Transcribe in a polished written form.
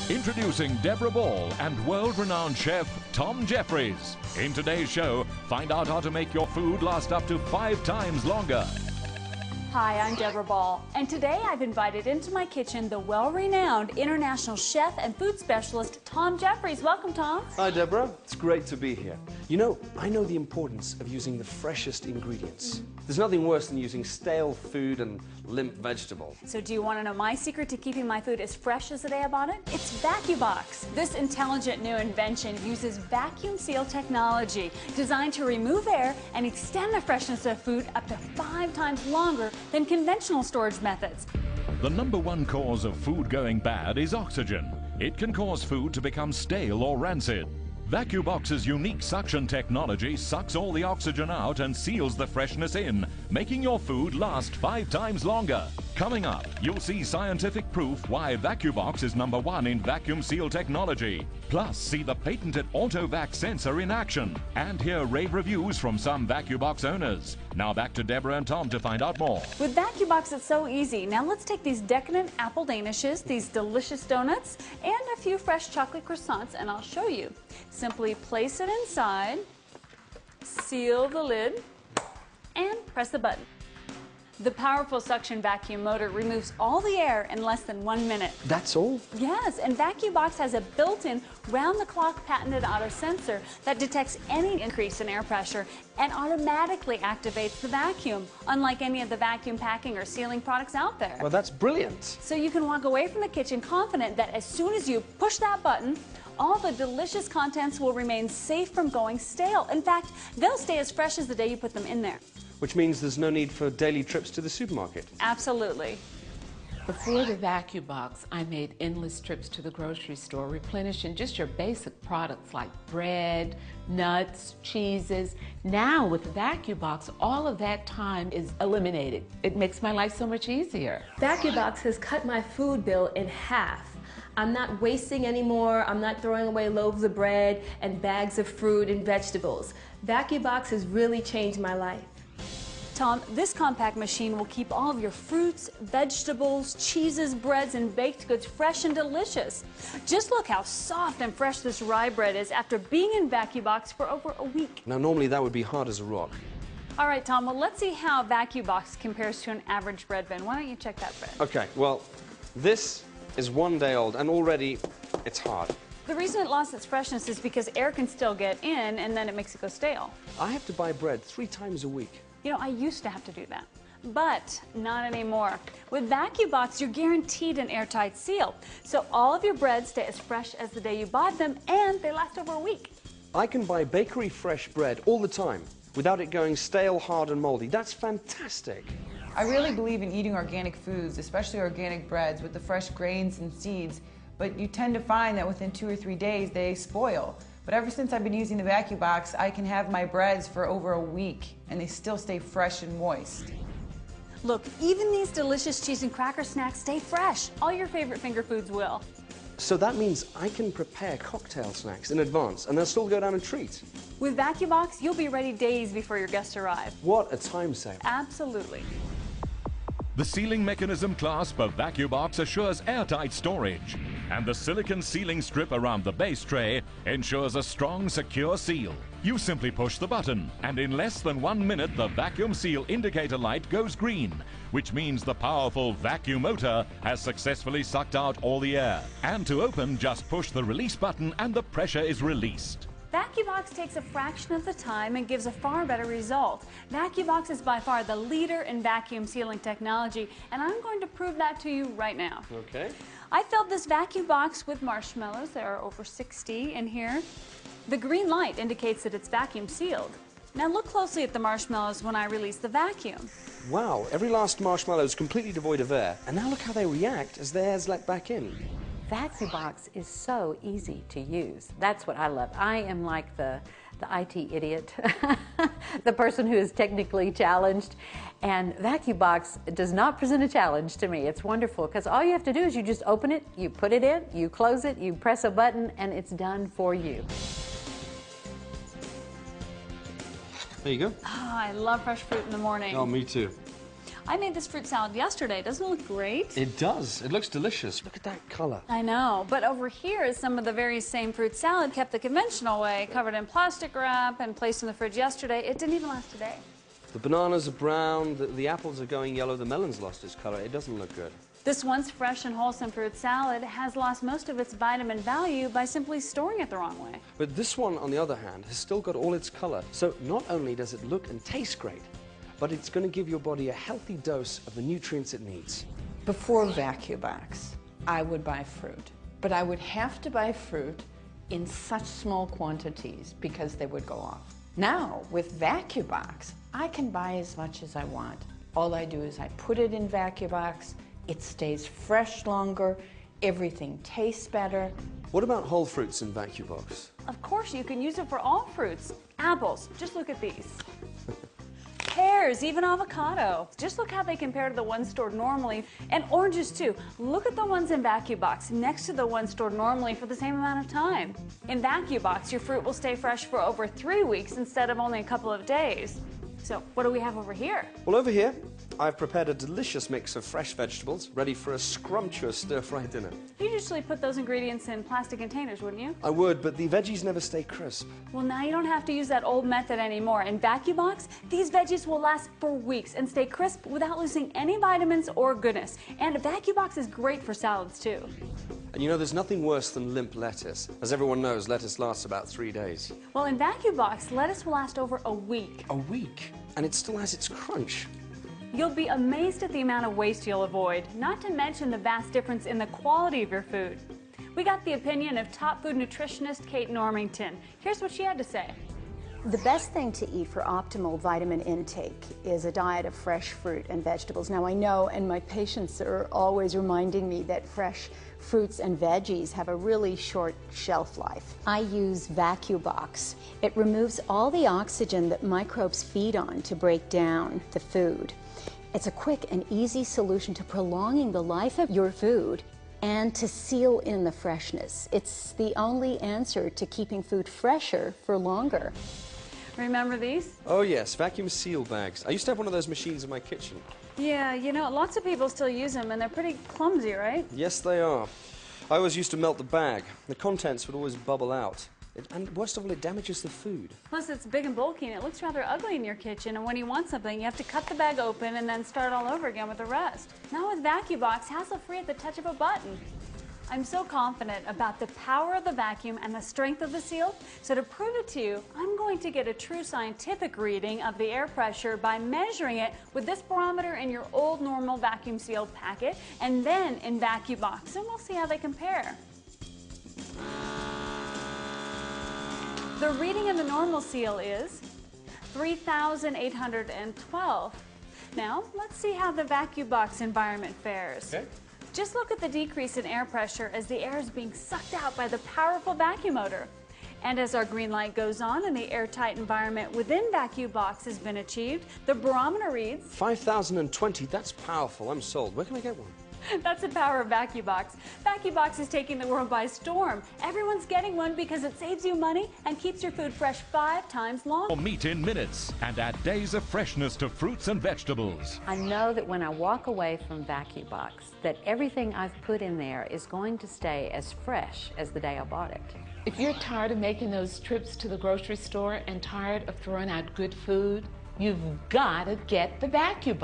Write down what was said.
Introducing Deborah Ball and world-renowned chef Tom Jeffries. In today's show, find out how to make your food last up to 5 times longer. Hi, I'm Deborah Ball, and today I've invited into my kitchen the well-renowned international chef and food specialist Tom Jeffries. Welcome, Tom. Hi, Deborah. It's great to be here. You know, I know the importance of using the freshest ingredients. There's nothing worse than using stale food and limp vegetables. So do you want to know my secret to keeping my food as fresh as the day I bought it? It's Vacubox. This intelligent new invention uses vacuum seal technology designed to remove air and extend the freshness of food up to 5 times longer than conventional storage methods. The #1 cause of food going bad is oxygen. It can cause food to become stale or rancid. Vacubox's unique suction technology sucks all the oxygen out and seals the freshness in, making your food last 5 times longer. Coming up, you'll see scientific proof why Vacubox is #1 in vacuum seal technology. Plus, see the patented AutoVac sensor in action and hear rave reviews from some Vacubox owners. Now back to Deborah and Tom to find out more. With Vacubox, it's so easy. Now let's take these decadent apple danishes, these delicious donuts, and a few fresh chocolate croissants, and I'll show you. Simply place it inside, seal the lid, and press the button. The powerful suction vacuum motor removes all the air in less than 1 minute. That's all? Yes, and Vacubox has a built-in, round-the-clock patented auto sensor that detects any increase in air pressure and automatically activates the vacuum, unlike any of the vacuum packing or sealing products out there. Well, that's brilliant. So you can walk away from the kitchen confident that as soon as you push that button, all the delicious contents will remain safe from going stale. In fact, they'll stay as fresh as the day you put them in there. Which means there's no need for daily trips to the supermarket. Absolutely. Before the Vacubox, I made endless trips to the grocery store, replenishing just your basic products like bread, nuts, cheeses. Now with Vacubox, all of that time is eliminated. It makes my life so much easier. Vacubox has cut my food bill in half. I'm not wasting anymore. I'm not throwing away loaves of bread and bags of fruit and vegetables. Vacubox has really changed my life. Tom, this compact machine will keep all of your fruits, vegetables, cheeses, breads, and baked goods fresh and delicious. Just look how soft and fresh this rye bread is after being in Vacubox for over a week. Now, normally that would be hard as a rock. All right, Tom, well, let's see how Vacubox compares to an average bread bin. Why don't you check that bread? Okay, well, this is 1 day old, and already it's hard. The reason it lost its freshness is because air can still get in, and then it makes it go stale. I have to buy bread 3 times a week. You know, I used to have to do that, but not anymore. With Vacubox, you're guaranteed an airtight seal, so all of your breads stay as fresh as the day you bought them, and they last over a week. I can buy bakery fresh bread all the time without it going stale, hard, and moldy. That's fantastic. I really believe in eating organic foods, especially organic breads with the fresh grains and seeds, but you tend to find that within 2 or 3 days they spoil. But ever since I've been using the Vacubox, I can have my breads for over a week and they still stay fresh and moist. Look, even these delicious cheese and cracker snacks stay fresh. All your favorite finger foods will. So that means I can prepare cocktail snacks in advance and they'll still go down a treat. With Vacubox, you'll be ready days before your guests arrive. What a time saver. Absolutely. The sealing mechanism clasp of Vacubox assures airtight storage, and the silicone sealing strip around the base tray ensures a strong, secure seal. You simply push the button, and in less than 1 minute, the vacuum seal indicator light goes green, which means the powerful vacuum motor has successfully sucked out all the air. And to open, just push the release button and the pressure is released. Vacubox takes a fraction of the time and gives a far better result. Vacubox is by far the leader in vacuum sealing technology, and I'm going to prove that to you right now. Okay. I filled this Vacubox with marshmallows. There are over 60 in here. The green light indicates that it's vacuum sealed. Now look closely at the marshmallows when I release the vacuum. Wow, every last marshmallow is completely devoid of air. And now look how they react as the air's let back in. Vacubox is so easy to use. That's what I love. I am like the IT idiot, the person who is technically challenged. And Vacubox does not present a challenge to me. It's wonderful because all you have to do is you just open it, you put it in, you close it, you press a button, and it's done for you. There you go. Oh, I love fresh fruit in the morning. Oh, me too. I made this fruit salad yesterday. Doesn't it look great? It does. It looks delicious. Look at that color. I know, but over here is some of the very same fruit salad kept the conventional way, covered in plastic wrap and placed in the fridge yesterday. It didn't even last a day. The bananas are brown, the apples are going yellow, the melon's lost its color. It doesn't look good. This once fresh and wholesome fruit salad has lost most of its vitamin value by simply storing it the wrong way. But this one, on the other hand, has still got all its color. So not only does it look and taste great, but it's going to give your body a healthy dose of the nutrients it needs. Before Vacubox, I would buy fruit, but I would have to buy fruit in such small quantities because they would go off. Now, with Vacubox, I can buy as much as I want. All I do is I put it in Vacubox, it stays fresh longer, everything tastes better. What about whole fruits in Vacubox? Of course, you can use it for all fruits. Apples, just look at these. Pears, even avocado. Just look how they compare to the ones stored normally. And oranges too. Look at the ones in Vacubox next to the ones stored normally for the same amount of time. In Vacubox, your fruit will stay fresh for over 3 weeks instead of only a couple of days. So what do we have over here? Well, over here, I've prepared a delicious mix of fresh vegetables, ready for a scrumptious stir-fry dinner. You'd usually put those ingredients in plastic containers, wouldn't you? I would, but the veggies never stay crisp. Well, now you don't have to use that old method anymore. In Vacubox, these veggies will last for weeks and stay crisp without losing any vitamins or goodness. And Vacubox is great for salads, too. And you know, there's nothing worse than limp lettuce. As everyone knows, lettuce lasts about 3 days. Well, in Vacubox, lettuce will last over a week. A week? And it still has its crunch. You'll be amazed at the amount of waste you'll avoid, not to mention the vast difference in the quality of your food. We got the opinion of top food nutritionist Kate Normington. Here's what she had to say. The best thing to eat for optimal vitamin intake is a diet of fresh fruit and vegetables. Now I know, and my patients are always reminding me, that fresh fruits and veggies have a really short shelf life. I use Vacubox. It removes all the oxygen that microbes feed on to break down the food. It's a quick and easy solution to prolonging the life of your food and to seal in the freshness. It's the only answer to keeping food fresher for longer. Remember these? Oh yes, vacuum seal bags. I used to have one of those machines in my kitchen. Yeah, you know, lots of people still use them and they're pretty clumsy, right? Yes, they are. I always used to melt the bag. The contents would always bubble out. And worst of all, it damages the food. Plus, it's big and bulky and it looks rather ugly in your kitchen, and when you want something, you have to cut the bag open and then start all over again with the rest. Now with Vacubox, hassle-free at the touch of a button. I'm so confident about the power of the vacuum and the strength of the seal, so to prove it to you, I'm going to get a true scientific reading of the air pressure by measuring it with this barometer in your old normal vacuum seal packet and then in Vacubox, and we'll see how they compare. The reading in the normal seal is 3,812. Now, let's see how the Vacubox environment fares. Okay. Just look at the decrease in air pressure as the air is being sucked out by the powerful vacuum motor. And as our green light goes on and the airtight environment within Vacubox has been achieved, the barometer reads 5,020, that's powerful. I'm sold. Where can I get one? That's the power of Vacubox. Vacubox is taking the world by storm. Everyone's getting one because it saves you money and keeps your food fresh 5 times longer. Meat in minutes and add days of freshness to fruits and vegetables. I know that when I walk away from Vacubox, that everything I've put in there is going to stay as fresh as the day I bought it. If you're tired of making those trips to the grocery store and tired of throwing out good food, you've got to get the Vacubox.